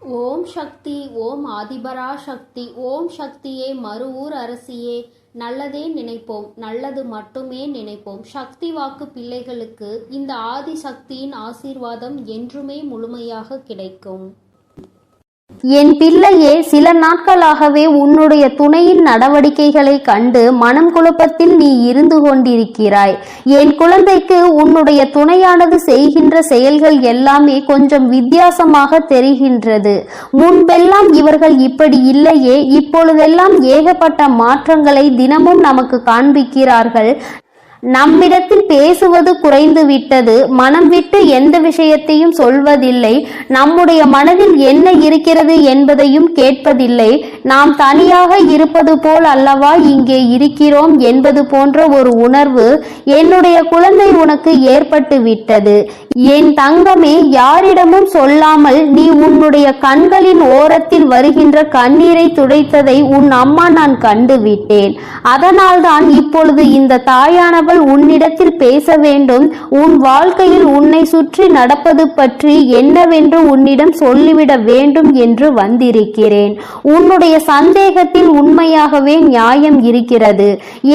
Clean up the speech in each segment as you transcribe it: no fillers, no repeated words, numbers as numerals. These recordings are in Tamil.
ஓம் சக்தி, ஓம் ஆதிபரா சக்தி, ஓம் சக்தியே, மறுவூர் அரசியே, நல்லதே நினைப்போம், நல்லது மட்டுமே நினைப்போம். சக்தி வாக்கு பிள்ளைகளுக்கு இந்த ஆதி சக்தியின் ஆசீர்வாதம் என்றுமே முழுமையாக கிடைக்கும். என் பிள்ளையே, சில நாட்களாகவே உன்னுடைய துணையின் நடவடிக்கைகளை கண்டு மனம் குழப்பத்தில் நீ இருந்து கொண்டிருக்கிறாய். என் குழந்தைக்கு உன்னுடைய துணையானது செய்கின்ற செயல்கள் எல்லாமே கொஞ்சம் வித்தியாசமாக தெரிகின்றது. முன்பெல்லாம் இவர்கள் இப்படி இல்லையே, இப்பொழுதெல்லாம் ஏகப்பட்ட மாற்றங்களை தினமும் நமக்கு காண்பிக்கிறார்கள். நம்மிடத்தில் பேசுவது குறைந்து விட்டது. மனம் விட்டு எந்த விஷயத்தையும் சொல்வதில்லை. நம்முடைய மனதில் என்ன இருக்கிறது என்பதையும் கேட்பதில்லை. நாம் தனியாக இருப்பது போல் அல்லவா இங்கே இருக்கிறோம் என்பது போன்ற ஒரு உணர்வு என்னுடைய குழந்தை உனக்கு ஏற்பட்டு விட்டது. என் தங்கமே, யாரிடமும் சொல்லாமல் நீ உன்னுடைய கண்களின் ஓரத்தில் வருகின்ற கண்ணீரை துடைத்ததை உன் அம்மா நான் கண்டுவிட்டேன். அதனால்தான் இப்பொழுது இந்த தாயானவள் உன்னிடத்தில் பேச வேண்டும். உன் வாழ்க்கையில் உன்னை சுற்றி நடப்பது பற்றி என்னவென்று உன்னிடம் சொல்லிவிட வேண்டும் என்று வந்திருக்கிறேன். உன்னுடைய சந்தேகத்தில் உண்மையாகவே நியாயம் இருக்கிறது.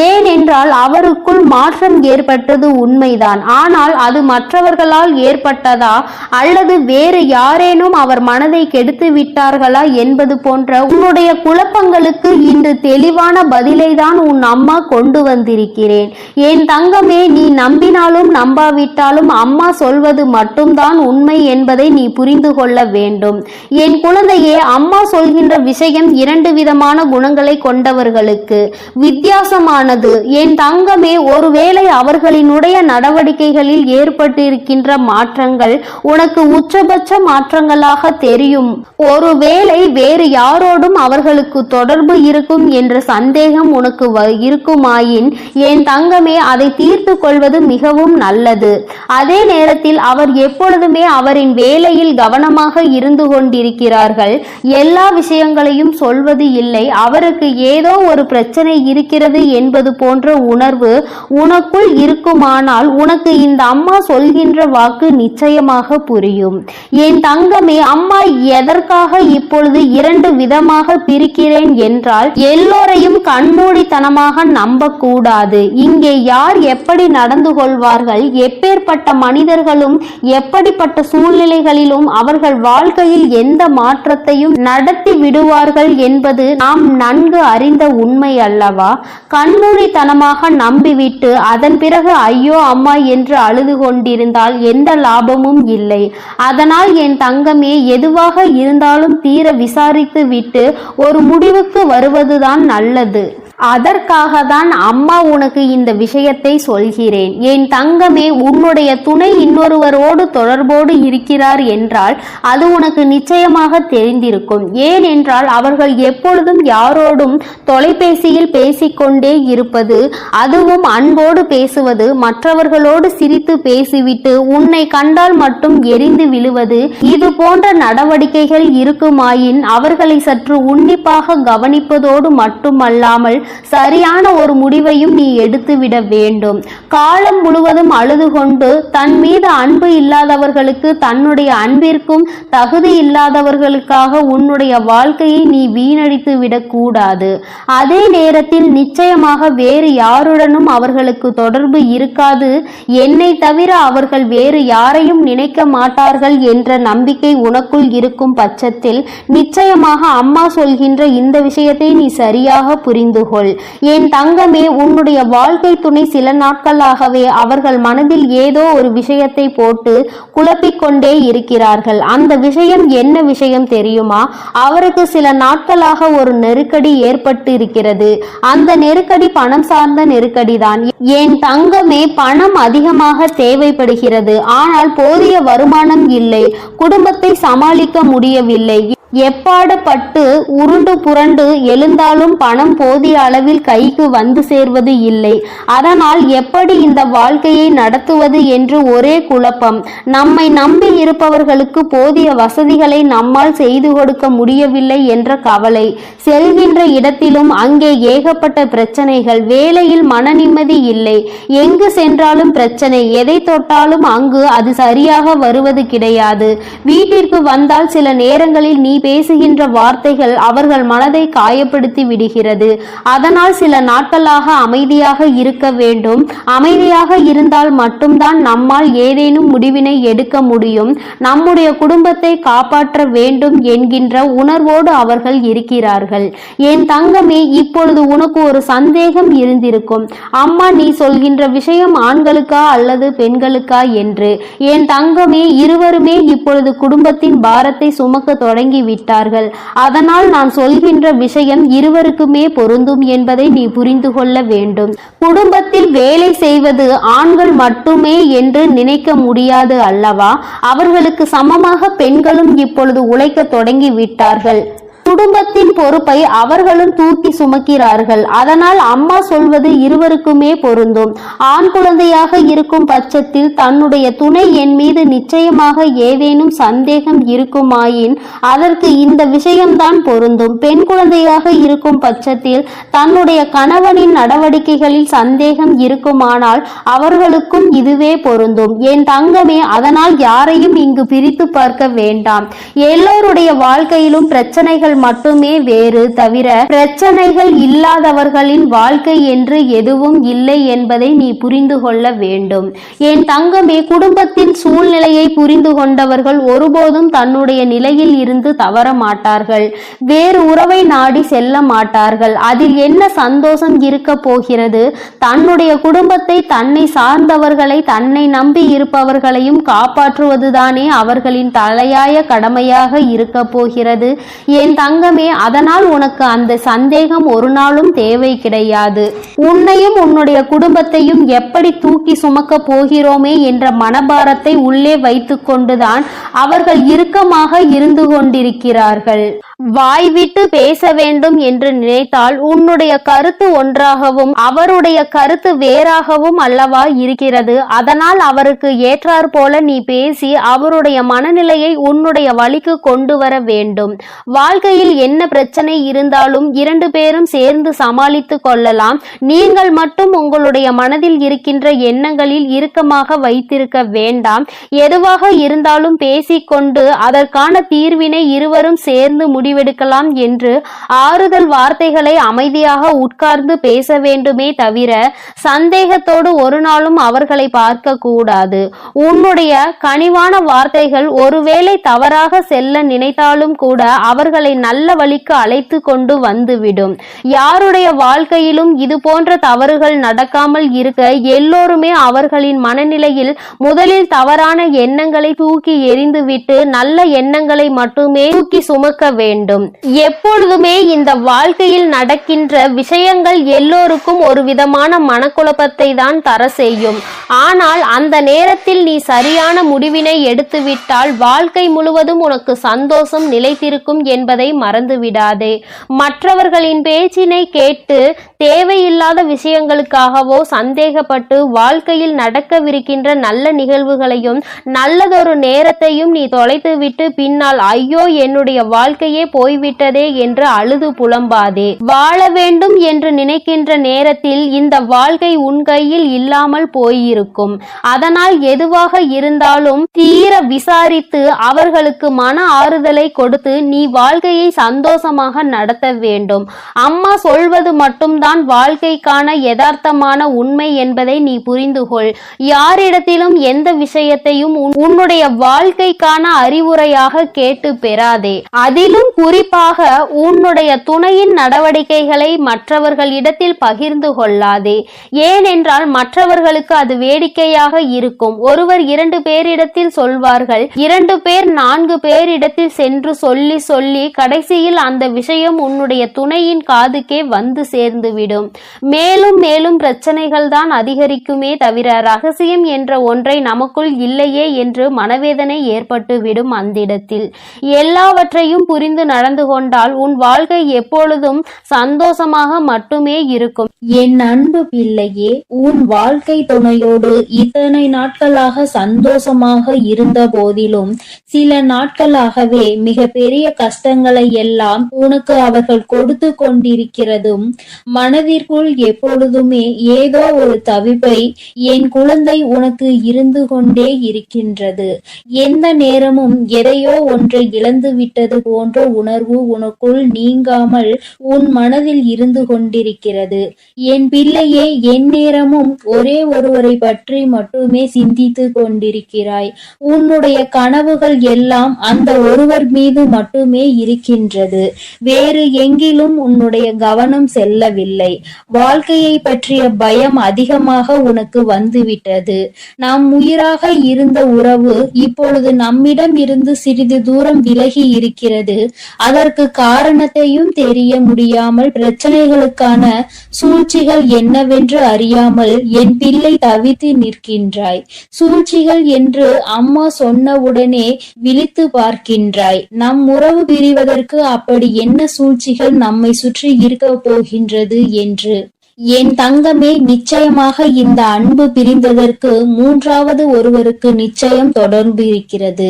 ஏனென்றால் அவருக்குள் மாற்றம் ஏற்பட்டது உண்மைதான். ஆனால் அது மற்றவர்களால் ஏற்பட்டதா அல்லது வேறு யாரேனும் அவர் மனதை கெடுத்து விட்டார்களா என்பது போன்ற உன்னுடைய குழப்பங்களுக்கு இன்று தெளிவான பதிலை தான் உன் அம்மா கொண்டு வந்திருக்கிறேன். என் தங்கமே, நீ நம்பினாலும் நம்பாவிட்டாலும் அம்மா சொல்வது மட்டும்தான் உண்மை என்பதை நீ புரிந்து கொள்ள வேண்டும். என் குழந்தையே, அம்மா சொல்கின்ற விஷயம் இரண்டு விதமான குணங்களை கொண்டவர்களுக்கு வித்தியாசமானது. என் தங்கமே, ஒருவேளை அவர்களினுடைய நடவடிக்கைகளில் ஏற்பட்டிருக்கின்ற மாற்றங்கள் உனக்கு உச்சபட்ச மாற்றங்களாக தெரியும். ஒருவேளை வேறு யாரோடும் அவர்களுக்கு தொடர்பு இருக்கும் என்ற சந்தேகம் உனக்கு இருக்குமாயின் என் தங்கமே, அதை தீர்த்து கொள்வது மிகவும் நல்லது. அதே நேரத்தில் அவர் எப்பொழுதுமே அவரின் வேலையில் கவனமாக இருந்து கொண்டிருக்கிறார்கள். எல்லா விஷயங்களையும் சொல்வது இல்லை. அவருக்கு ஏதோ ஒரு பிரச்சனை இருக்கிறது என்பது போன்ற உணர்வு உனக்குள் இருக்குமானால் உனக்கு இந்த அம்மா சொல்கின்ற வாக்கு நிச்சயமாக புரியும். என் தங்கமே, அம்மா எதற்காக இப்பொழுது இரண்டு விதமாக பிரிக்கிறேன் என்றால், எல்லோரையும் கண்மூடித்தனமாக நம்பக்கூடாது. இங்கே யார் எப்படி நடந்து கொள்வார்கள், எப்பேற்பட்ட மனிதர்களும் எப்படிப்பட்ட சூழ்நிலைகளிலும் அவர்கள் வாழ்க்கையில் எந்த மாற்றத்தையும் நடத்தி விடுவார்கள் என்பது நாம் நன்கு அறிந்த உண்மை அல்லவா? கண்மூடித்தனமாக நம்பிவிட்டு அதன் பிறகு ஐயோ அம்மா என்று அழுது கொண்டிருந்தால் எந்த லாபமும் இல்லை. அதனால் என் தங்கமே, எதுவாக இருந்தாலும் தீர விசாரித்து விட்டு ஒரு முடிவுக்கு வருவதுதான் நல்லது. அதற்காக தான் அம்மா உனக்கு இந்த விஷயத்தை சொல்கிறேன். என் தங்கமே, உன்னுடைய துணை இன்னொருவரோடு தொடர்போடு இருக்கிறார் என்றால் அது உனக்கு நிச்சயமாக தெரிந்திருக்கும். ஏனென்றால் அவர்கள் எப்பொழுதும் யாரோடும் தொலைபேசியில் பேசிக்கொண்டே இருப்பது, அதுவும் அன்போடு பேசுவது, மற்றவர்களோடு சிரித்து பேசிவிட்டு உன்னை கண்டால் மட்டும் எரிந்து விழுவது, இது போன்ற நடவடிக்கைகள் இருக்குமாயின் அவர்களை சற்று உன்னிப்பாக கவனிப்பதோடு மட்டுமல்லாமல் சரியான ஒரு முடிவையும் நீ எடுத்துவிட வேண்டும். காலம் முழுவதும் அழுது கொண்டு தன் மீது அன்பு இல்லாதவர்களுக்கு, தன்னுடைய அன்பிற்கும் தகுதி இல்லாதவர்களுக்காக உன்னுடைய வாழ்க்கையை நீ வீணடித்து விடக்கூடாது. அதே நேரத்தில் நிச்சயமாக வேறு யாருடனும் அவர்களுக்கு தொடர்பு இருக்காது. என்னை தவிர அவர்கள் வேறு யாரையும் நினைக்க மாட்டார்கள் என்ற நம்பிக்கை உனக்குள் இருக்கும் பட்சத்தில் நிச்சயமாக அம்மா சொல்கின்ற இந்த விஷயத்தை நீ சரியாக புரிந்து கொள். என் தங்கமே, உன்னுடைய வாழ்க்கை துணை சில நாட்களாகவே அவர்கள் மனதில் ஏதோ ஒரு விஷயத்தை போட்டு குழப்பிக்கொண்டே இருக்கிறார்கள். அந்த விஷயம் என்ன விஷயம் தெரியுமா? அவருக்கு சில நாட்களாக ஒரு நெருக்கடி ஏற்பட்டு இருக்கிறது. அந்த நெருக்கடி பணம் சார்ந்த நெருக்கடி தான். என் தங்கமே, பணம் அதிகமாக தேவைப்படுகிறது. ஆனால் போதிய வருமானம் இல்லை. குடும்பத்தை சமாளிக்க முடியவில்லை. எப்பாடுபட்டு உருண்டு புரண்டு எழுந்தாலும் பணம் போதிய அளவில் கைக்கு வந்து சேர்வது இல்லை. அதனால் எப்படி இந்த வாழ்க்கையை நடத்துவது என்று ஒரே குழப்பம். நம்மை நம்பி இருப்பவர்களுக்கு போதிய வசதிகளை நம்மால் செய்து கொடுக்க முடியவில்லை என்ற கவலை. செல்கின்ற இடத்திலும் அங்கே ஏகப்பட்ட பிரச்சனைகள். வேலையில் மன நிம்மதி இல்லை. எங்கு சென்றாலும் பிரச்சனை. எதை தொட்டாலும் அங்கு அது சரியாக வருவது கிடையாது. வீட்டிற்கு வந்தால் சில நேரங்களில் நீ பேசுகின்ற வார்த்தைகள் அவர்கள் மனதை காயப்படுத்தி விடுகிறது. அதனால் சில நாட்களாக அமைதியாக இருக்க வேண்டும். அமைதியாக இருந்தால் மட்டும்தான் நம்மால் ஏதேனும் முடிவினை எடுக்க முடியும். நம்முடைய குடும்பத்தை காப்பாற்ற வேண்டும் என்கின்ற உணர்வோடு அவர்கள் இருக்கிறார்கள். என் தங்கமே, இப்பொழுது உனக்கு ஒரு சந்தேகம் இருந்திருக்கும். அம்மா, நீ சொல்கின்ற விஷயம் ஆண்களுக்கா அல்லது பெண்களுக்கா என்று. என் தங்கமே, இருவருமே இப்பொழுது குடும்பத்தின் பாரத்தை சுமக்க தொடங்கி விட்டார்கள். அதனால் நான் சொல்கின்ற விஷயம் இருவருக்குமே பொருந்தும் என்பதை நீ புரிந்து கொள்ள வேண்டும். குடும்பத்தில் வேலை செய்வது ஆண்கள் மட்டுமே என்று நினைக்க முடியாது அல்லவா? அவர்களுக்கு சமமாக பெண்களும் இப்பொழுது உழைக்க தொடங்கி விட்டார்கள். குடும்பத்தின் பொறுப்பை அவர்களும் தூக்கி சுமக்கிறார்கள். அதனால் அம்மா சொல்வது இருவருக்குமே பொருந்தும். ஆண் குழந்தையாக இருக்கும் பட்சத்தில் தன்னுடைய துணை என் மீது நிச்சயமாக ஏதேனும் சந்தேகம் இருக்குமாயின் அதற்கு இந்த விஷயம்தான் பொருந்தும். பெண் குழந்தையாக இருக்கும் பட்சத்தில் தன்னுடைய கணவனின் நடவடிக்கைகளில் சந்தேகம் இருக்குமானால் அவர்களுக்கும் இதுவே பொருந்தும். என் தங்கமே, அதனால் யாரையும் இங்கு பிரித்து பார்க்க வேண்டாம். எல்லோருடைய வாழ்க்கையிலும் பிரச்சனைகள் மட்டுமே வேறு தவிர பிரச்சனைகள் இல்லாதவர்களின் வாழ்க்கை என்று எதுவும் இல்லை என்பதை நீ புரிந்து கொள்ள வேண்டும். என் தங்கமே, குடும்பத்தின் சூழ்நிலையை புரிந்து கொண்டவர்கள் ஒருபோதும் தன்னுடைய நிலையில் இருந்து தவற மாட்டார்கள். வேறு உறவை நாடி செல்ல மாட்டார்கள். அதில் என்ன சந்தோஷம் இருக்க போகிறது? தன்னுடைய குடும்பத்தை, தன்னை சார்ந்தவர்களை, தன்னை நம்பி இருப்பவர்களையும் காப்பாற்றுவதுதானே அவர்களின் தலையாய கடமையாக இருக்க போகிறது. என் தங்கமே, அதனால் உனக்கு அந்த சந்தேகம் ஒரு நாளும் தேவை கிடையாது. உன்னையும் உன்னுடைய குடும்பத்தையும் எப்படி தூக்கி சுமக்க போகிறோமே என்ற மனபாரத்தை உள்ளே வைத்துக் கொண்டுதான் அவர்கள் இறுக்கமாக இருந்து கொண்டிருக்கிறார்கள். வாய் விட்டு பேச வேண்டும் என்று நினைத்தால் உன்னுடைய கருத்து ஒன்றாகவும் அவருடைய கருத்து வேறாகவும் அல்லவா இருக்கிறது. அதனால் அவருக்கு ஏற்றாற் போல நீ பேசி அவருடைய மனநிலையை உன்னுடைய வழிக்கு கொண்டு வர வேண்டும். வாழ்க்கையில் என்ன பிரச்சனை இருந்தாலும் இரண்டு பேரும் சேர்ந்து சமாளித்து கொள்ளலாம். நீங்கள் மட்டும் உங்களுடைய மனதில் இருக்கின்ற எண்ணங்களில் இறுக்கமாக வைத்திருக்க வேண்டாம். எதுவாக இருந்தாலும் பேசிக்கொண்டு அதற்கான தீர்வினை இருவரும் சேர்ந்து முடிவெடுக்கலாம் என்று ஆறுதல் வார்த்தைகளை அமைதியாக உட்கார்ந்து பேச வேண்டுமே தவிர சந்தேகத்தோடு ஒரு நாளும் அவர்களை பார்க்க கூடாது. உன்னுடைய கனிவான வார்த்தைகள் ஒருவேளை தவறாக செல்ல நினைத்தாலும் கூட அவர்களை நல்ல வழிக்கு அழைத்து கொண்டு வந்துவிடும். யாருடைய வாழ்க்கையிலும் இது போன்ற தவறுகள் நடக்காமல் இருக்க எல்லோருமே அவர்களின் மனநிலையில் முதலில் தவறான எண்ணங்களை தூக்கி எறிந்துவிட்டு நல்ல எண்ணங்களை மட்டுமே தூக்கி சுமக்க வேண்டும். எப்பொழுதுமே இந்த வாழ்க்கையில் நடக்கின்ற விஷயங்கள் எல்லோருக்கும் ஒரு விதமான மனக்குழப்பத்தை தான் தர செய்யும். ஆனால் அந்த நேரத்தில் நீ சரியான முடிவினை எடுத்துவிட்டால் வாழ்க்கை முழுவதும் உனக்கு சந்தோஷம் நிலைத்திருக்கும் என்பதை மறந்து விடாதே. மற்றவர்களின் பேச்சினை கேட்டு தேவையில்லாத விஷயங்களுக்காகவோ சந்தேகப்பட்டு வாழ்க்கையில் நடக்கவிருக்கின்ற நல்ல நிகழ்வுகளையும் நல்லதொரு நேரத்தையும் நீ தொலைத்துவிட்டு பின்னால் ஐயோ என்னுடைய வாழ்க்கையே போய்விட்டதே என்று அழுது புலம்பாதே. வாழ வேண்டும் என்று நினைக்கின்ற நேரத்தில் இந்த வாழ்க்கை உன் கையில் இல்லாமல் போயிருக்கும். அதனால் எதுவாக இருந்தாலும் தீர விசாரித்து அவர்களுக்கு மன ஆறுதலை கொடுத்து நீ வாழ்க்கையை சந்தோஷமாக நடத்த வேண்டும். அம்மா சொல்வது மட்டும்தான் வாழ்க்கைக்கான யதார்த்தமான உண்மை என்பதை நீ புரிந்து கொள். யாரிடத்திலும் எந்த விஷயத்தையும் உன்னுடைய வாழ்க்கைக்கான அறிவுரையாக கேட்டு பெறாதே. அதிலும் குறிப்பாக உன்னுடைய துணையின் நடவடிக்கைகளை மற்றவர்களிடத்தில் பகிர்ந்து கொள்ளாதே. ஏனென்றால் மற்றவர்களுக்கு அது வேடிக்கையாக இருக்கும். ஒருவர் 2 பேரிடத்தில் சொல்வார்கள், 2 பேர் 4 பேரிடத்தில் சென்று சொல்லி சொல்லி கடைசியில் அந்த விஷயம் உன்னுடைய துணையின் காதுக்கே வந்து சேர்ந்துவிடும். மேலும் மேலும் பிரச்சனைகள் தான் அதிகரிக்குமே தவிர ரகசியம் என்ற ஒன்றை நமக்குள் இல்லையே என்று மனவேதனை ஏற்பட்டுவிடும். அந்த இடத்தில் எல்லாவற்றையும் புரிந்து நடந்து கொண்டால் உன் வாழ்க்கை எப்பொழுதும் சந்தோஷமாக மட்டுமே இருக்கும். என் அன்பு பிள்ளையே, உன் வாழ்க்கை துணையோடு இத்தனை நாட்களாக சந்தோஷமாக இருந்த போதிலும் சில நாட்களாகவே மிக பெரிய கஷ்டங்களை எல்லாம் உனக்கு அவர்கள் கொடுத்து கொண்டிருக்கிறதும் மனதிற்குள் எப்பொழுதுமே ஏதோ ஒரு தவிப்பை என் குழந்தை உனக்கு இருந்து கொண்டே இருக்கின்றது. எந்த நேரமும் எதையோ ஒன்றை இழந்து விட்டது போன்ற உணர்வு உனக்குள் நீங்காமல் உன் மனதில் இருந்து கொண்டிருக்கிறது. என் பிள்ளையே, என் நேரமும் ஒரே ஒருவரை பற்றி மட்டுமே சிந்தித்து கொண்டிருக்கிறாய். உன்னுடைய கனவுகள் எல்லாம் அந்த ஒருவர் மீது மட்டுமே இருக்கின்றது. வேறு எங்கிலும் உன்னுடைய கவனம் செல்லவில்லை. வாழ்க்கையை பற்றிய பயம் அதிகமாக உனக்கு வந்துவிட்டது. நாம் உயிராக இருந்த உறவு இப்பொழுது நம்மிடம் இருந்து சிறிது தூரம் விலகி இருக்கிறது. அதற்கு காரணத்தையும் தெரிய முடியாமல் பிரச்சனைகளுக்கான சூழ்ச்சிகள் என்னவென்று அறியாமல் என் பிள்ளை தவித்து நிற்கின்றாய். சூழ்ச்சிகள் என்று அம்மா சொன்னவுடனே விழித்து பார்க்கின்றாய். நம் உறவு பிரிவதற்கு அப்படி என்ன சூழ்ச்சிகள் நம்மை சுற்றி இருக்க போகின்றது என்று. என் தங்கமே, நிச்சயமாக இந்த அன்பு பிரிந்ததற்கு மூன்றாவது ஒருவருக்கு நிச்சயம் தொடர்பு இருக்கிறது.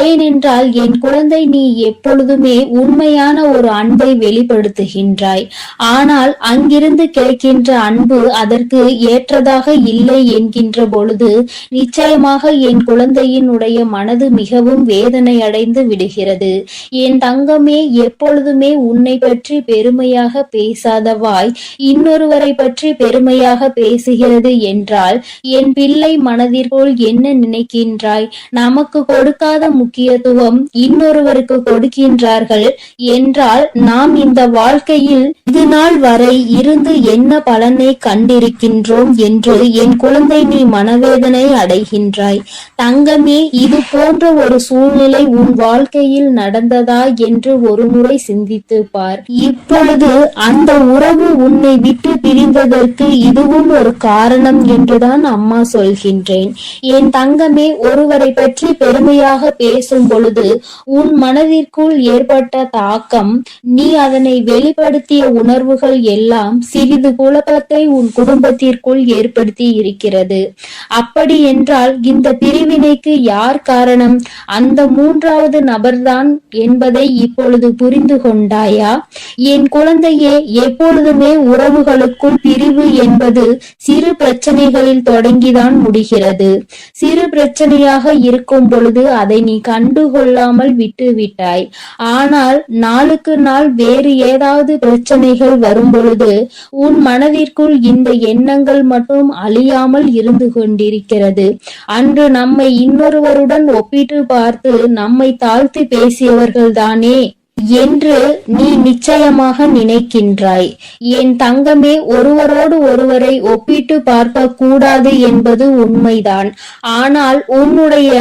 ஏனென்றால் என் குழந்தை, நீ எப்பொழுதுமே உண்மையான ஒரு அன்பை வெளிப்படுத்துகின்றாய். ஆனால் அங்கிருந்து கிடைக்கின்ற அன்பு அதற்கு ஏற்றதாக இல்லை என்கின்ற பொழுது நிச்சயமாக என் குழந்தையினுடைய மனது மிகவும் வேதனை அடைந்து விடுகிறது. என் தங்கமே, எப்பொழுதுமே உன்னை பற்றி பெருமையாக பேசாதவாய் இன்னொருவரை பற்றி பெருமையாக பேசுகிறது என்றால் என் பிள்ளை மனதிற்குள் என்ன நினைக்கின்றாய்? நமக்கு கொடுக்காத முக்கியத்துவம் இன்னொருவருக்கு கொடுக்கின்றார்கள் என்றால் நாம் இந்த வாழ்க்கையில் இது நாள் வரை இருந்து என்ன பலனை கண்டிருக்கின்றோம் என்று என் குழந்தை நீ மனவேதனை அடைகின்றாய். தங்கமே, இது போன்ற ஒரு சூழ்நிலை உன் வாழ்க்கையில் நடந்ததா என்று ஒரு முறை சிந்தித்து பார். இப்பொழுது அந்த உறவு உன்னை விட்டு பிரிந்ததற்கு இதுவும் ஒரு காரணம் என்றுதான் அம்மா சொல்கின்றேன். என் தங்கமே, ஒருவரை பற்றி பெருமையாக பேசும் பொழுது உன் மனதிற்குள் ஏற்பட்ட தாக்கம், நீ அதனை வெளிப்படுத்திய உணர்வுகள் எல்லாம் சிறிது குழப்பத்தை உன் குடும்பத்திற்குள் ஏற்படுத்தி இருக்கிறது. அப்படி என்றால் இந்த பிரிவினைக்கு யார் காரணம்? அந்த மூன்றாவது நபர்தான் என்பதை இப்பொழுது புரிந்து கொண்டாயா? என் குழந்தையே, எப்பொழுதுமே உறவுகளுக்குள் பிரிவு என்பது சிறு பிரச்சனைகளில் தொடங்கிதான் முடிகிறது. சிறு பிரச்சனையாக இருக்கும் பொழுது அதை நீ கண்டுகொள்ளாமல் விட்டு விட்டாய். ஆனால் நாளுக்கு நாள் வேறு ஏதாவது பிரச்சனைகள் வரும் பொழுது உன் மனதிற்குள் இந்த எண்ணங்கள் மட்டும் அழியாமல் இருந்து கொண்டிருக்கிறது. அன்று நம்மை இன்னொருவருடன் ஒப்பிட்டு பார்த்து நம்மை தாழ்த்தி பேசியவர்கள் தானே என்று நீ நிச்சயமாக நினைக்கின்றாய். என் தங்கமே, ஒருவரோடு ஒருவரை ஒப்பிட்டு பார்க்க கூடாது என்பது உண்மைதான். ஆனால் உன்னுடைய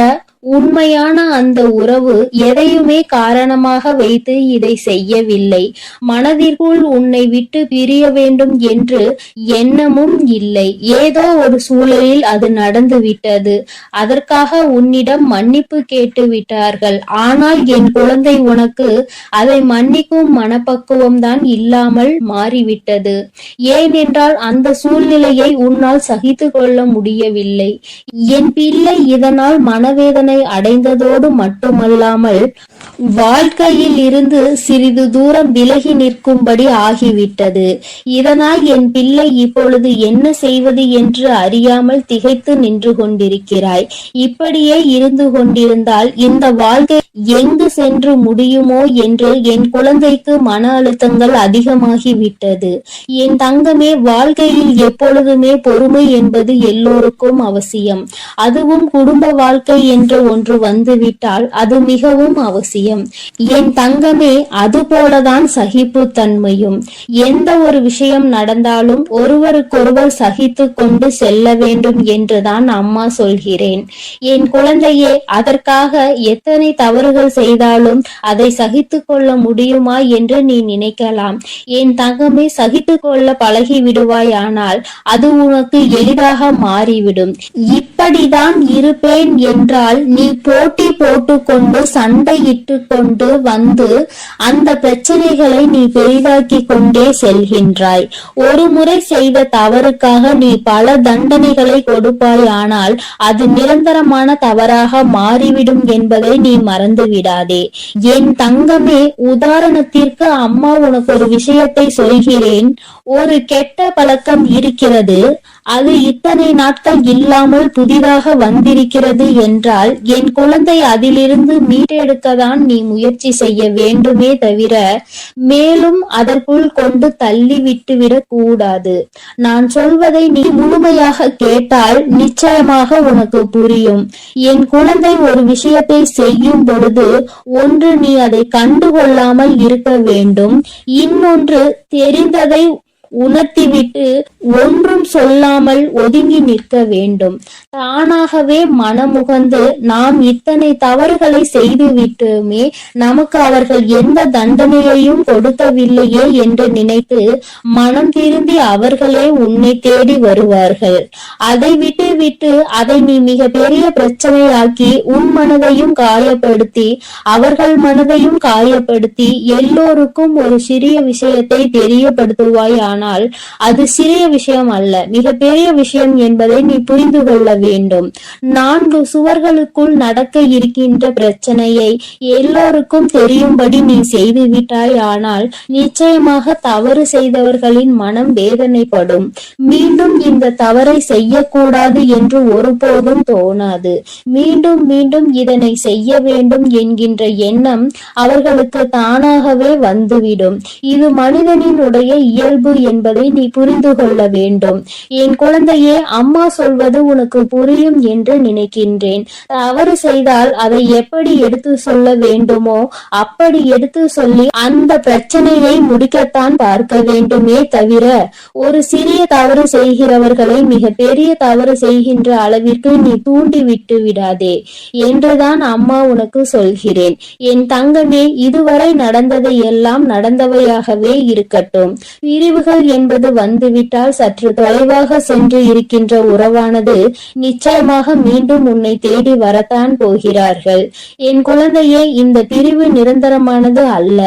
உண்மையான அந்த உறவு எதையுமே காரணமாக வைத்து இதை செய்யவில்லை. மனதிற்குள் உன்னை விட்டு பிரிய வேண்டும் என்று எண்ணமும் இல்லை. ஏதோ ஒரு சூழலில் அது நடந்து விட்டது. அதற்காக உன்னிடம் மன்னிப்பு கேட்டு விட்டார்கள். ஆனால் என் குழந்தை, உனக்கு அதை மன்னிக்கும் மனப்பக்குவம் தான் இல்லாமல் மாறிவிட்டது. ஏனென்றால் அந்த சூழ்நிலையை உன்னால் சகித்து கொள்ள முடியவில்லை. என் பிள்ளை இதனால் மனவேதனை அடைந்ததோடு மட்டுமல்லாமல் வாழ்க்கையில் இருந்து சிறிது தூரம் விலகி நிற்கும்படி ஆகிவிட்டது. இதனால் என் பிள்ளை இப்பொழுது என்ன செய்வது என்று அறியாமல் திகைத்து நின்று கொண்டிருக்கிறாய். இப்படியே இருந்து கொண்டிருந்தால் இந்த வாழ்க்கை எங்கு சென்று முடியுமோ என்று என் குழந்தைக்கு மன அழுத்தங்கள் அதிகமாகிவிட்டது. என் தங்கமே, வாழ்க்கையில் எப்பொழுதுமே பொறுமை என்பது எல்லோருக்கும் அவசியம். அதுவும் குடும்ப வாழ்க்கை என்ற ஒன்று வந்துவிட்டால் அது மிகவும் அவசியம். என் தங்கமே, அது போலதான் சகிப்பு தன்மையும். எந்த ஒரு விஷயம் நடந்தாலும் ஒருவருக்கொருவர் சகித்து கொண்டு செல்ல வேண்டும் என்றுதான் அம்மா சொல்கிறேன். என் குழந்தையே, அதற்காக எத்தனை தவறுகள் செய்தாலும் அதை சகித்து கொள்ள முடியுமா என்று நீ நினைக்கலாம். என் தங்கமே, சகித்து கொள்ள பழகி விடுவாயானால் அது உனக்கு எளிதாக மாறிவிடும். இப்படிதான் இருப்பேன் என்றால் நீ போட்டி போட்டுக்கொண்டு சண்டையிட்டு கொண்டு வந்து அந்த பிரச்சனைகளை நீ பெரிதாக்கி கொண்டே செல்கின்றாய். ஒரு முறை செய்த தவறுக்காக நீ பல தண்டனைகளை கொடுப்பாய், ஆனால் அது நிரந்தரமான தவறாக மாறிவிடும் என்பதை நீ மறந்து விடாதே. என் தங்கமே, உதாரணத்திற்கு அம்மா உனக்கு ஒரு விஷயத்தை சொல்கிறேன். ஒரு கெட்ட பழக்கம் இருக்கிறது, அது இத்தனை நாட்கள் இல்லாமல் புதிதாக வந்திருக்கிறது என்றால் என் குழந்தை அதிலிருந்து மீட்டெடுக்கத்தான் நீ முயற்சி செய்ய வேண்டுமே தவிர மேலும் அதற்குள் கொண்டு தள்ளி விட்டுவிடக் கூடாது. நான் சொல்வதை நீ முழுமையாக கேட்டால் நிச்சயமாக உனக்கு புரியும். என் குழந்தை ஒரு விஷயத்தை செய்யும் பொழுது ஒன்று நீ அதை கண்டுகொள்ளாமல் இருக்க வேண்டும், இன்னொன்று தெரிந்ததை உணர்த்திவிட்டு ஒன்றும் சொல்லாமல் ஒதுங்கி நிற்க வேண்டும். தானாகவே மனமுகந்து நாம் இத்தனை தவறுகளை செய்து விட்டோமே, நமக்கு அவர்கள் எந்த தண்டனையையும் கொடுக்கவில்லையே என்று நினைத்து மனம் திருந்தி அவர்களே உன்னை தேடி வருவார்கள். அதை விட்டு அதை நீ மிக பெரிய பிரச்சனையாக்கி உன் மனதையும் காயப்படுத்தி அவர்கள் மனதையும் காயப்படுத்தி எல்லோருக்கும் ஒரு சிறிய விஷயத்தை தெரியப்படுத்துவாய். ஆனால் அது சிறிய விஷயம் அல்ல, மிக பெரிய விஷயம் என்பதை நீ புரிந்து கொள்ள வேண்டும். 4 சுவர்களுக்குள் நடக்க இருக்கின்ற பிரச்சனையை எல்லோருக்கும் தெரியும்படி நீ செய்து விட்டாய். ஆனால் நிச்சயமாக தவறு செய்தவர்களின் மனம் வேதனைப்படும். மீண்டும் இந்த தவறை செய்யக்கூடாது என்று ஒருபோதும் தோணாது. மீண்டும் மீண்டும் இதனை செய்ய வேண்டும் என்கின்ற எண்ணம் அவர்களுக்கு தானாகவே வந்துவிடும். இது மனிதனினுடைய இயல்பு என்பதை நீ புரிந்து கொள்ள வேண்டும். என் குழந்தையே, அம்மா சொல்வது உனக்கு புரியும் என்று நினைக்கின்றேன். தவறு செய்தால் அதை எப்படி எடுத்து சொல்ல வேண்டுமோ அப்படி எடுத்து சொல்லி அந்த பிரச்சனையை முடிக்கத்தான் பார்க்க வேண்டுமே தவிர ஒரு சிறிய தவறு செய்கிறவர்களை மிக பெரிய தவறு செய்கின்ற அளவிற்கு நீ தூண்டி விட்டு விடாதே என்றுதான் அம்மா உனக்கு சொல்கிறேன். என் தங்கமே, இதுவரை நடந்ததை எல்லாம் நடந்தவையாகவே இருக்கட்டும். பிரிவுகள் என்பது வந்துவிட்டால் சற்று தொலைவாக சென்று இருக்கின்ற உறவானது நிச்சயமாக மீண்டும் உன்னை தேடி வரத்தான் போகிறார்கள். என் குழந்தையே, இந்த பிரிவு நிரந்தரமானது அல்ல.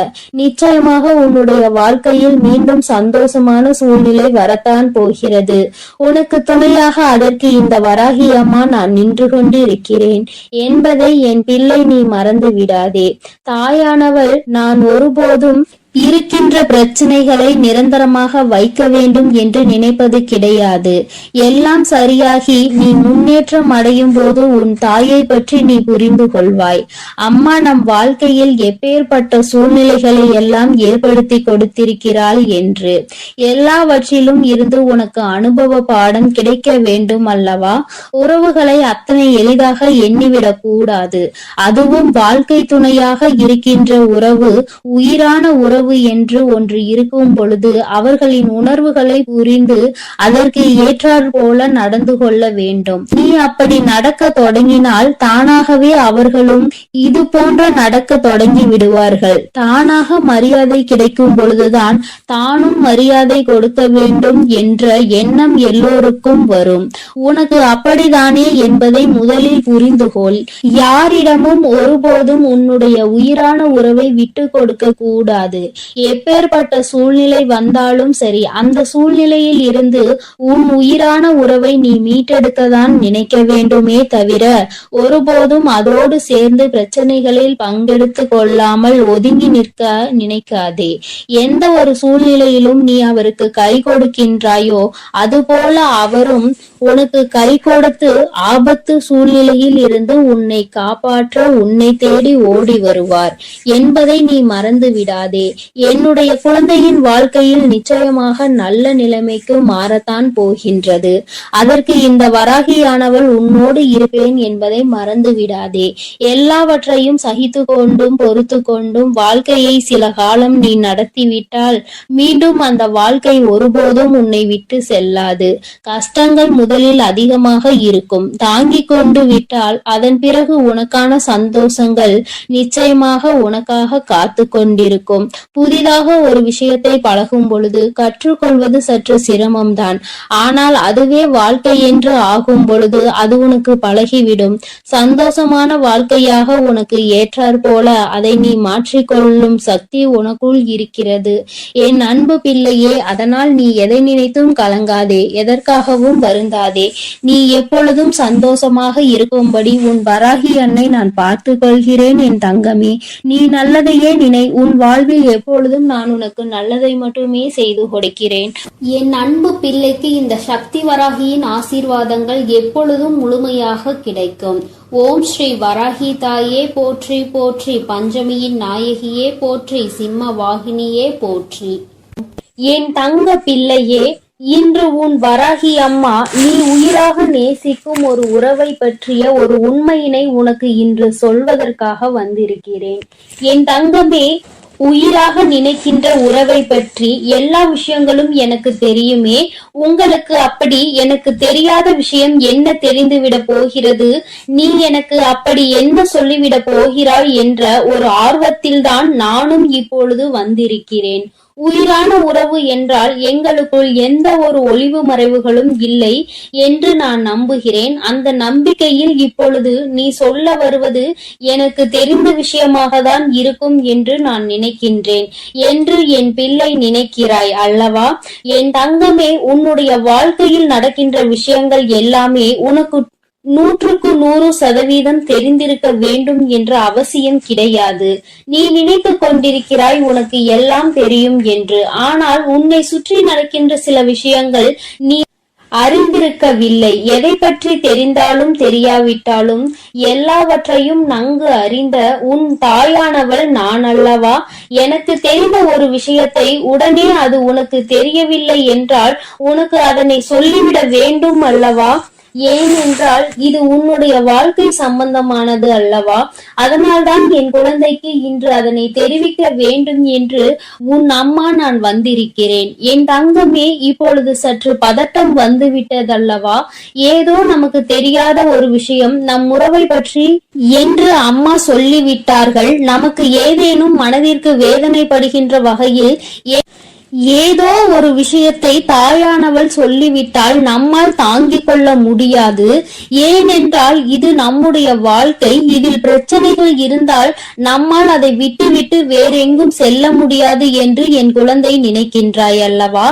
நிச்சயமாக உன்னுடைய வாழ்க்கையில் மீண்டும் சந்தோஷமான சூழ்நிலை வரத்தான் போகிறது. உனக்கு துணையாக அதற்கு இந்த வராகி அம்மா நான் நின்று கொண்டு இருக்கிறேன் என்பதை என் பிள்ளை நீ மறந்து விடாதே. தாயானவள் நான் ஒருபோதும் இருக்கின்ற பிரச்சனைகளை நிரந்தரமாக வைக்க வேண்டும் என்று நினைப்பது கிடையாது. எல்லாம் சரியாகி நீ முன்னேற்றம் அடையும் போது உன் தாயை பற்றி நீ புரிந்து கொள்வாய். அம்மா நம் வாழ்க்கையில் எப்பேற்பட்ட சூழ்நிலைகளை எல்லாம் ஏற்படுத்தி கொடுத்திருக்கிறாள் என்று. எல்லாவற்றிலும் இருந்து உனக்கு அனுபவ பாடம் கிடைக்க வேண்டும் அல்லவா? உறவுகளை அத்தனை எளிதாக எண்ணிவிடக் கூடாது. அதுவும் வாழ்க்கை துணையாக இருக்கின்ற உறவு, உயிரான உறவு என்று ஒன்று இருக்கும் பொழுது அவர்களின் உணர்வுகளை புரிந்து அதற்கு ஏற்றாற் போல நடந்து கொள்ள வேண்டும். நீ அப்படி நடக்க தொடங்கினால் தானாகவே அவர்களும் இது போன்ற நடக்க தொடங்கி விடுவார்கள். தானாக மரியாதை கிடைக்கும் பொழுதுதான் தானும் மரியாதை கொடுக்க வேண்டும் என்ற எண்ணம் எல்லோருக்கும் வரும். உனக்கு அப்படித்தானே என்பதை முதலில் புரிந்து கொள். யாரிடமும் ஒருபோதும் உன்னுடைய உயிரான உறவை விட்டு கொடுக்க கூடாது. எப்பேற்பட்ட சூழ்நிலை வந்தாலும் சரி, அந்த சூழ்நிலையில் இருந்து உன் உயிரான உறவை நீ மீட்டெடுக்கத்தான் நினைக்க வேண்டுமே தவிர ஒருபோதும் அதோடு சேர்ந்து பிரச்சனைகளில் பங்கெடுத்து கொள்ளாமல் ஒதுங்கி நிற்க நினைக்காதே. எந்த ஒரு சூழ்நிலையிலும் நீ அவருக்கு கை கொடுக்கின்றாயோ அதுபோல அவரும் உனக்கு கை கொடுத்து ஆபத்து சூழ்நிலையில் இருந்து உன்னை காப்பாற்ற உன்னை தேடி ஓடி வருவார் என்பதை நீ மறந்து விடாதே. என்னுடைய குழந்தையின் வாழ்க்கையில் நிச்சயமாக நல்ல நிலைமைக்கு மாறத்தான் போகின்றது. அதற்கு இந்த வராகியானவள் உன்னோடு இருப்பேன் என்பதை மறந்து விடாதே. எல்லாவற்றையும் சகித்து கொண்டும் பொறுத்து கொண்டும் வாழ்க்கையை சில காலம் நீ நடத்திவிட்டால் மீண்டும் அந்த வாழ்க்கை ஒருபோதும் உன்னை விட்டு செல்லாது. கஷ்டங்கள் முதலில் அதிகமாக இருக்கும். தாங்கிக் கொண்டு விட்டால் அதன் பிறகு உனக்கான சந்தோஷங்கள் நிச்சயமாக உனக்காக காத்து கொண்டிருக்கும். புதிதாக ஒரு விஷயத்தை பழகும் பொழுது கற்றுக்கொள்வது சற்று சிரமம்தான். ஆனால் அதுவே வாழ்க்கை என்று ஆகும் பொழுது அது உனக்கு பழகிவிடும். சந்தோஷமான வாழ்க்கையாக உனக்கு ஏற்றாற் போல அதை நீ மாற்றிக்கொள்ளும் சக்தி உனக்குள் இருக்கிறது. என் அன்பு பிள்ளையே, அதனால் நீ எதை நினைத்தும் கலங்காதே, எதற்காகவும் வருந்தாதே. நீ எப்பொழுதும் சந்தோஷமாக இருக்கும்படி உன் வராகி அன்னை நான் பார்த்து கொள்கிறேன் என் தங்கமே. நீ நல்லதையே நினை. உன் வாழ்வில் எப்பொழுதும் நான் உனக்கு நல்லதை மட்டுமே செய்து கொடுக்கிறேன். என் அன்பு பிள்ளைக்கு இந்த சக்தி வராகியின் ஆசீர்வாதங்கள் எப்பொழுதும் முழுமையாக கிடைக்கும். ஓம் ஸ்ரீ வராகி தாயே போற்றி போற்றி, பஞ்சமியின் நாயகியே போற்றி, சிம்ம வாகினியே போற்றி. என் தங்க பிள்ளையே, இன்று உன் வராகி அம்மா நீ உயிராக நேசிக்கும் ஒரு உறவை பற்றிய ஒரு உண்மையினை உனக்கு இன்று சொல்வதற்காக வந்திருக்கிறேன். என் தங்கமே, உயிராக நினைக்கின்ற உறவை பற்றி எல்லா விஷயங்களும் எனக்கு தெரியுமே. உங்களுக்கு அப்படி எனக்கு தெரியாத விஷயம் என்ன தெரிந்துவிட போகிறது? நீ எனக்கு அப்படி என்ன சொல்லிவிட போகிறாய் என்ற ஒரு ஆர்வத்தில்தான் நானும் இப்பொழுது வந்திருக்கிறேன். உயிரான உறவு என்றால் எங்களுக்குள் எந்த ஒரு ஒளிவு மறைவுகளும் இல்லை என்று நான் நம்புகிறேன். அந்த நம்பிக்கையில் இப்பொழுது நீ சொல்ல வருவது எனக்கு தெரிந்த விஷயமாக தான் இருக்கும் என்று நான் நினைக்கின்றேன் என்று என் பிள்ளை நினைக்கிறாய் அல்லவா? என் தங்கமே, உன்னுடைய வாழ்க்கையில் நடக்கின்ற விஷயங்கள் எல்லாமே உனக்கு 100% தெரிந்திருக்க வேண்டும் என்ற அவசியம் கிடையாது. நீ நினைத்து கொண்டிருக்கிறாய் உனக்கு எல்லாம் தெரியும் என்று. ஆனால் உன்னை சுற்றி நடக்கின்ற சில விஷயங்கள் நீ அறிந்திருக்கவில்லை. எதை பற்றி தெரிந்தாலும் தெரியாவிட்டாலும் எல்லாவற்றையும் நன்கு அறிந்த உன் தாயானவள் நான் அல்லவா? எனக்கு தெரிந்த ஒரு விஷயத்தை உடனே அது உனக்கு தெரியவில்லை என்றால் உனக்கு அதனை சொல்லிவிட வேண்டும் அல்லவா? ஏனென்றால் இது உன்னுடைய வாழ்க்கை சம்பந்தமானது அல்லவா? அதனால்தான் என் குழந்தைக்கு இன்று அதனை தெரிவிக்க வேண்டும் என்று உன் அம்மா நான் வந்திருக்கிறேன். என் தங்கமே, இப்பொழுது சற்று பதட்டம் வந்து விட்டதல்லவா? ஏதோ நமக்கு தெரியாத ஒரு விஷயம் நம் உறவை பற்றி என்று அம்மா சொல்லிவிட்டார்கள். நமக்கு ஏதேனும் மனதிற்கு வேதனைப்படுகின்ற வகையில் ஏதோ ஒரு விஷயத்தை தாயானவள் சொல்லிவிட்டால் நம்மால் தாங்கிக் கொள்ள முடியாது. ஏனென்றால் இது நம்முடைய வாழ்க்கை. இதில் பிரச்சனைகள் இருந்தால் நம்மால் அதை விட்டுவிட்டு வேறெங்கும் செல்ல முடியாது என்று என் குழந்தை நினைக்கின்றாய் அல்லவா?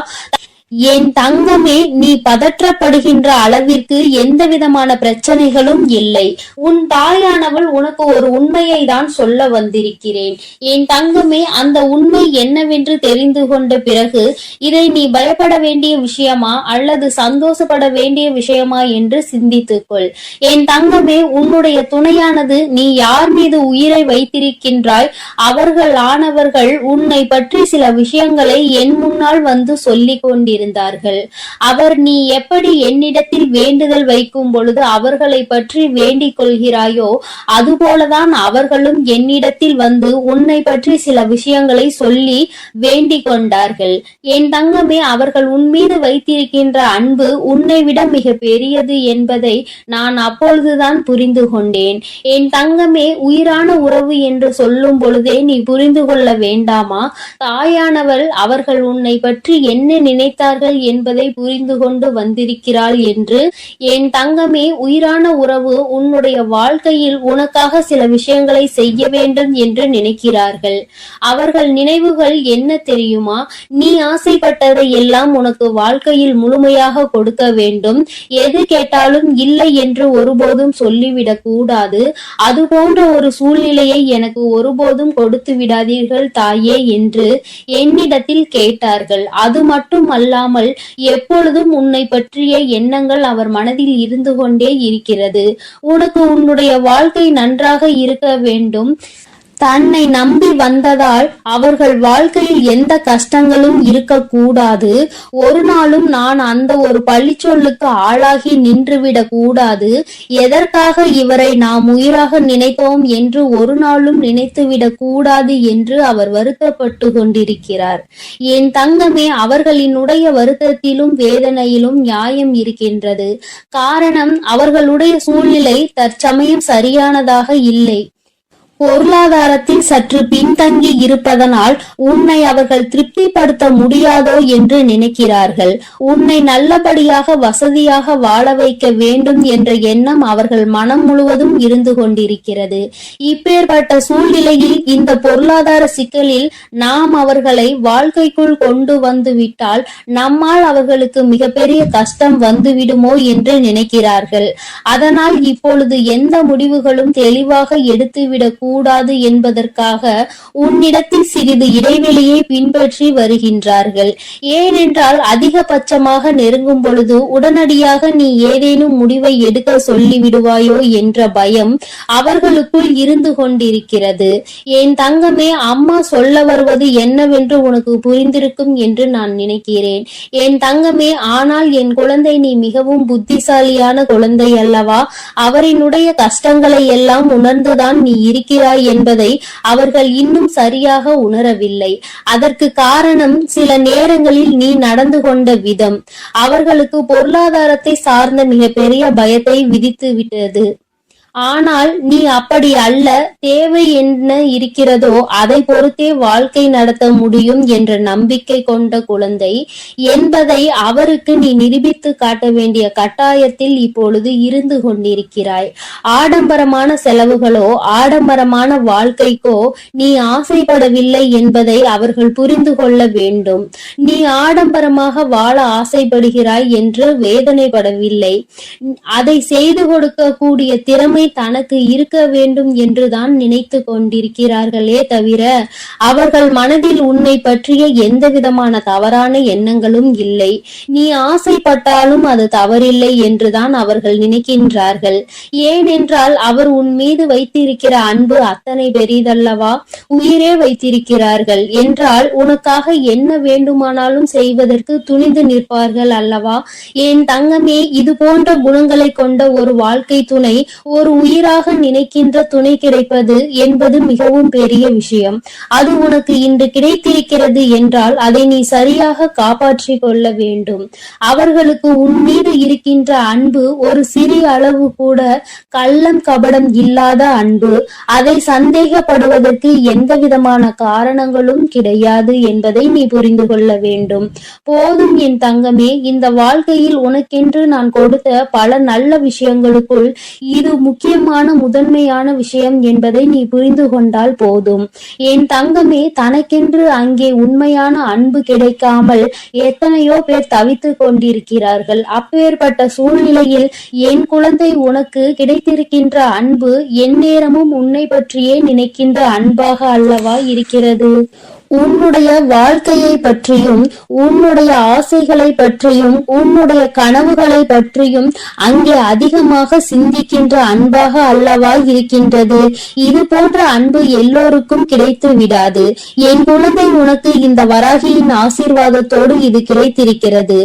என் தங்கமே, நீ பதற்றப்படுகின்ற அளவிற்கு எந்த விதமான பிரச்சனைகளும் இல்லை. உன் தாயானவள் உனக்கு ஒரு உண்மையை தான் சொல்ல வந்திருக்கிறேன். என் தங்கமே, அந்த உண்மை என்னவென்று தெரிந்து கொண்ட பிறகு இதை நீ பயப்பட வேண்டிய விஷயமா அல்லது சந்தோஷப்பட வேண்டிய விஷயமா என்று சிந்தித்துக்கொள். என் தங்கமே, உன்னுடைய துணையானது நீ யார் மீது உயிரை வைத்திருக்கின்றாய் அவர்கள் ஆனவர்கள் உன்னை பற்றி சில விஷயங்களை என் முன்னால் வந்து சொல்லிக் கொண்டிருந்தார்கள். அவர் நீ எப்படி என்னிடத்தில் வேண்டுதல் வைக்கும் பொழுது அவர்களை பற்றி வேண்டிக் கொள்கிறாயோ அதுபோலதான் அவர்களும் என்னிடத்தில் வந்து உன்னை பற்றி சில விஷயங்களை சொல்லி வேண்டிக் கொண்டார்கள். என் தங்கமே, அவர்கள் உன் மீது வைத்திருக்கின்ற அன்பு உன்னை விட மிக பெரியது என்பதை நான் அப்பொழுதுதான் புரிந்து கொண்டேன். என் தங்கமே, உயிரான உறவு என்று சொல்லும் பொழுதே நீ புரிந்து கொள்ள வேண்டாமா? தாயானவள் அவர்கள் உன்னை பற்றி என்ன நினைத்தார்கள் என்பதை புரிந்து கொண்டு வந்திருக்கிறாள் என்று. என் தங்கமே, உயிரான உறவு உன்னுடைய வாழ்க்கையில் உனக்காக சில விஷயங்களை செய்ய வேண்டும் என்று நினைக்கிறார்கள். அவர்கள் நினைவுகள் என்ன தெரியுமா? நீ ஆசைப்பட்டதை எல்லாம் உனக்கு வாழ்க்கையில் முழுமையாக கொடுக்க வேண்டும். எது கேட்டாலும் இல்லை என்று ஒருபோதும் சொல்லிவிடக் கூடாது. அது போன்ற ஒரு சூழ்நிலையை எனக்கு ஒருபோதும் கொடுத்து விடாதீர்கள் தாயே என்று என்னிடத்தில் கேட்டார்கள். அது மட்டும் அல்லாமல் எப்பொழுதும் உன்னை பற்றிய எண்ணங்கள் அவர் மனதில் இருந்து கொண்டே இருக்கிறது. உனக்கு உன்னுடைய வாழ்க்கை நன்றாக இருக்க வேண்டும். தன்னை நம்பி வந்ததால் அவர்கள் வாழ்க்கையில் எந்த கஷ்டங்களும் இருக்கக்கூடாது. ஒரு நாளும் நான் அந்த ஒரு பழிச்சொல்லுக்கு ஆளாகி நின்றுவிடக் கூடாது. எதற்காக இவரை நாம் உயிராக நினைத்தோம் என்று ஒரு நாளும் நினைத்துவிடக் கூடாது என்று அவர் வருத்தப்பட்டு கொண்டிருக்கிறார். என் தங்கமே, அவர்களினுடைய வருத்தத்திலும் வேதனையிலும் நியாயம் இருக்கின்றது. காரணம், அவர்களுடைய சூழ்நிலை தற்சமயம் சரியானதாக இல்லை. பொருளாதாரத்தில் சற்று பின்தங்கி இருப்பதனால் உன்னை அவர்கள் திருப்திப்படுத்த முடியாதோ என்று நினைக்கிறார்கள். உன்னை நல்லபடியாக வசதியாக வாழ வைக்க வேண்டும் என்ற எண்ணம் அவர்கள் மனம் முழுவதும் இருந்து கொண்டிருக்கிறது. இப்பேற்பட்ட சூழ்நிலையில் இந்த பொருளாதார சிக்கலில் நாம் அவர்களை வாழ்க்கைக்குள் கொண்டு வந்து விட்டால் நம்மால் அவர்களுக்கு மிகப்பெரிய கஷ்டம் வந்துவிடுமோ என்று நினைக்கிறார்கள். அதனால் இப்பொழுது எந்த முடிவுகளும் தெளிவாக எடுத்துவிடக் கூடாது என்பதற்காக உன்னிடத்தில் சிறிது இடைவெளியை பின்பற்றி வருகின்றார்கள். ஏனென்றால் அதிகபட்சமாக நெருங்கும் பொழுது உடனடியாக நீ ஏதேனும் முடிவை எடுக்க சொல்லிவிடுவாயோ என்ற பயம் அவர்களுக்குள் இருந்து கொண்டிருக்கிறது. என் தங்கமே, அம்மா சொல்ல வருவது என்னவென்று உனக்கு புரிந்திருக்கும் என்று நான் நினைக்கிறேன். என் தங்கமே, ஆனால் என் குழந்தை, நீ மிகவும் புத்திசாலியான குழந்தை அல்லவா? அவரினுடைய கஷ்டங்களை எல்லாம் உணர்ந்துதான் நீ இருக்கிறாய் என்பதை அவர்கள் இன்னும் சரியாக உணரவில்லை. அதற்கு காரணம் சில நேரங்களில் நீ நடந்து கொண்ட விதம் அவர்களுக்கு பொருளாதாரத்தை சார்ந்த மிகப்பெரிய பயத்தை விதித்து விட்டது. ஆனால் நீ அப்படி அல்ல. தேவை என்ன இருக்கிறதோ அதை பொறுத்தே வாழ்க்கை நடத்த முடியும் என்ற நம்பிக்கை கொண்ட குழந்தை என்பதை அவருக்கு நீ நிரூபித்து காட்ட வேண்டிய கட்டாயத்தில் இப்பொழுது இருந்து கொண்டிருக்கிறாய். ஆடம்பரமான செலவுகளோ ஆடம்பரமான வாழ்க்கைக்கோ நீ ஆசைப்படவில்லை என்பதை அவர்கள் புரிந்து கொள்ள வேண்டும். நீ ஆடம்பரமாக வாழ ஆசைப்படுகிறாய் என்று வேதனைப்படவில்லை. அதை செய்து கொடுக்க கூடிய திறமை தனக்கு இருக்க வேண்டும் என்றுதான் நினைத்து கொண்டிருக்கிறார்களே தவிர அவர்கள் மனதில் உன்னை பற்றிய எந்த விதமான தவறான எண்ணங்களும் இல்லை. நீ ஆசைப்பட்டாலும் அது தவறில்லை என்றுதான் அவர்கள் நினைக்கின்றார்கள். ஏனென்றால் அவர் உன் மீது வைத்திருக்கிற அன்பு அத்தனை பெரிதல்லவா? உயிரே வைத்திருக்கிறார்கள் என்றால் உனக்காக என்ன வேண்டுமானாலும் செய்வதற்கு துணிந்து நிற்பார்கள் அல்லவா? என் தங்கமே, இது போன்ற குணங்களை கொண்ட ஒரு வாழ்க்கை துணை, ஒரு உயிராக நினைக்கின்ற துணை கிடைப்பது என்பது மிகவும் பெரிய விஷயம். அது உனக்கு இன்று கிடைத்திருக்கிறது என்றால் அதை நீ சரியாக காப்பாற்றிக் கொள்ள வேண்டும். அவர்களுக்கு உன் மீது இருக்கின்ற அன்பு ஒரு சிறிய அளவு கூட கள்ளம் கபடம் இல்லாத அன்பு. அதை சந்தேகப்படுவதற்கு எந்த விதமான காரணங்களும் கிடையாது என்பதை நீ புரிந்து கொள்ள வேண்டும். போதும் என் தங்கமே, இந்த வாழ்க்கையில் உனக்கென்று நான் கொடுத்த பல நல்ல விஷயங்களுக்குள் இது முக்கியமான முதன்மையான விஷயம் என்பதை நீ புரிந்து கொண்டால் போதும். என் தங்கமே, தனக்கென்று அங்கே உண்மையான அன்பு கிடைக்காமல் எத்தனையோ பேர் தவித்துக் கொண்டிருக்கிறார்கள். அப்பேற்பட்ட சூழ்நிலையில் என் குழந்தை, உனக்கு கிடைத்திருக்கின்ற அன்பு எந்நேரமும் உன்னை பற்றியே நினைக்கின்ற அன்பாக அல்லவா இருக்கிறது? உன்னுடைய வாழ்க்கையை பற்றியும் உன்னுடைய ஆசைகளை பற்றியும் உன்னுடைய கனவுகளை பற்றியும் அங்கே அதிகமாக சிந்திக்கின்ற அன்பாக அல்லவா இருக்கின்றது. இது போன்ற அன்பு எல்லோருக்கும் கிடைத்து விடாது. என் குழந்தை, உனக்கு இந்த வராகியின் ஆசீர்வாதத்தோடு இது கிடைத்திருக்கிறது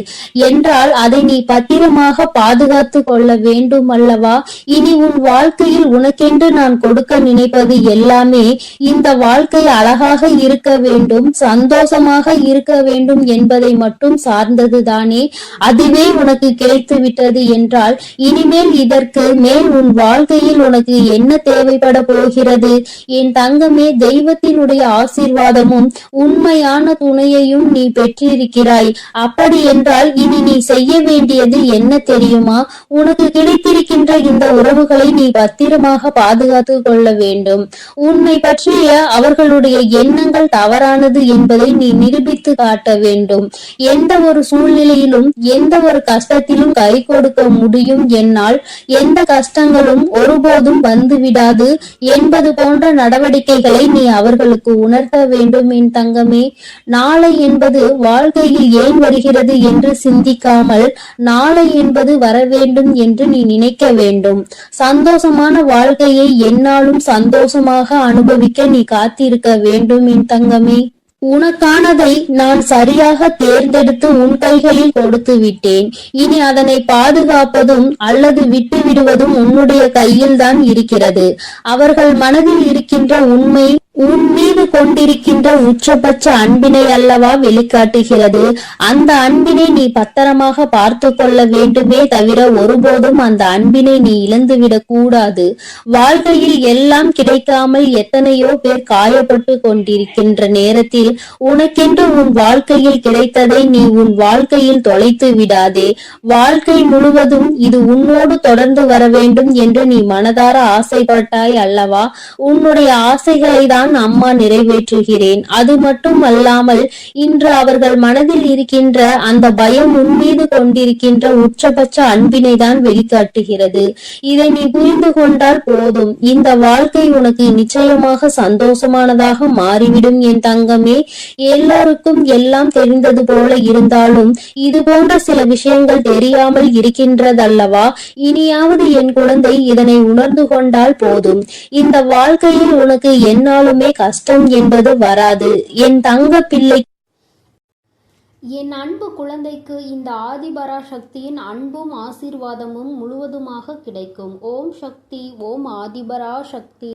என்றால் அதை நீ பத்திரமாக பாதுகாத்து கொள்ள வேண்டும் அல்லவா? இனி உன் வாழ்க்கையில் உனக்கென்று நான் கொடுக்க நினைப்பது எல்லாமே இந்த வாழ்க்கை அழகாக இருக்க வேண்டும், சந்தோஷமாக இருக்க வேண்டும் என்பதை மட்டும் சார்ந்ததுதானே. அதுவே உனக்கு கிடைத்து விட்டது என்றால் இனிமேல் இதற்கு மேல் உன் வாழ்க்கையில் உனக்கு என்ன தேவைப்பட போகிறது? என் தங்கமே, தெய்வத்தினுடைய ஆசீர்வாதமும் உண்மையான துணையையும் நீ பெற்றிருக்கிறாய். அப்படி என்றால் இனி நீ செய்ய வேண்டியது என்ன தெரியுமா? உனக்கு கிடைத்திருக்கின்ற இந்த உறவுகளை நீ பத்திரமாக பாதுகாத்து கொள்ள வேண்டும். உன்னை பற்றிய அவர்களுடைய எண்ணங்கள் தவறாக தவறானது என்பதை நீ நிரூபித்து காட்ட வேண்டும். எந்த ஒரு சூழ்நிலையிலும் எந்த ஒரு கஷ்டத்திலும் கை கொடுக்க முடியும், என்னால் எந்த கஷ்டங்களும் ஒருபோதும் வந்துவிடாது என்பது போன்ற நடவடிக்கைகளை நீ அவர்களுக்கு உணர்த்த வேண்டும் என் தங்கமே. நாளை என்பது வாழ்க்கையில் ஏன் வருகிறது என்று சிந்திக்காமல் நாளை என்பது வர வேண்டும் என்று நீ நினைக்க வேண்டும். சந்தோஷமான வாழ்க்கையை எந்நாளும் சந்தோஷமாக அனுபவிக்க நீ காத்திருக்க வேண்டும் என் தங்கமே. உனக்கானதை நான் சரியாக தேர்ந்தெடுத்து உன் கைகளில் கொடுத்து விட்டேன். இனி அதனை பாதுகாப்பதும் அல்லது விட்டு விடுவதும் உன்னுடைய கையில்தான் இருக்கிறது. அவர்கள் மனதில் இருக்கின்ற உண்மை உன் மீது கொண்டிருக்கின்ற உச்சபட்ச அன்பினை அல்லவா வெளிக்காட்டுகிறது. அந்த அன்பினை நீ பத்திரமாக பார்த்து கொள்ள வேண்டுமே தவிர ஒருபோதும் அந்த அன்பினை நீ இழந்துவிடக் கூடாது. வாழ்க்கையில் எல்லாம் கிடைக்காமல் எத்தனையோ பேர் காயப்பட்டு கொண்டிருக்கின்ற நேரத்தில் உனக்கென்று உன் வாழ்க்கையில் கிடைத்ததை நீ உன் வாழ்க்கையில் தொலைத்து விடாதே. வாழ்க்கை முழுவதும் இது உன்னோடு தொடர்ந்து வர வேண்டும் என்று நீ மனதார ஆசைப்பட்டாய் அல்லவா? உன்னுடைய ஆசைகளை தான் அம்மா நிறைவேற்றுகிறேன். அது மட்டும் அல்லாமல் இன்று அவர்கள் மனதில் இருக்கின்ற அந்த பயம் உன் மீது கொண்டிருக்கின்ற உச்சபட்ச அன்பினை தான் வெளிக்காட்டுகிறது. இதை நீ புரிந்து கொண்டால் போதும். இந்த வாழ்க்கை உனக்கு நிச்சயமாக சந்தோஷமானதாக மாறிவிடும் என் தங்கமே. எல்லாருக்கும் எல்லாம் தெரிந்தது போல இருந்தாலும் இது போன்ற சில விஷயங்கள் தெரியாமல் இருக்கின்றதல்லவா? இனியாவது என் குழந்தை இதனை உணர்ந்து கொண்டால் போதும். இந்த வாழ்க்கையில் உனக்கு என்னாலுமே கஷ்டம் என்பது வராது என் தங்க பிள்ளை. என் அன்பு குழந்தைக்கு இந்த ஆதிபராசக்தியின் அன்பும் ஆசீர்வாதமும் முழுவதுமாக கிடைக்கும். ஓம் சக்தி, ஓம் ஆதிபராசக்தி.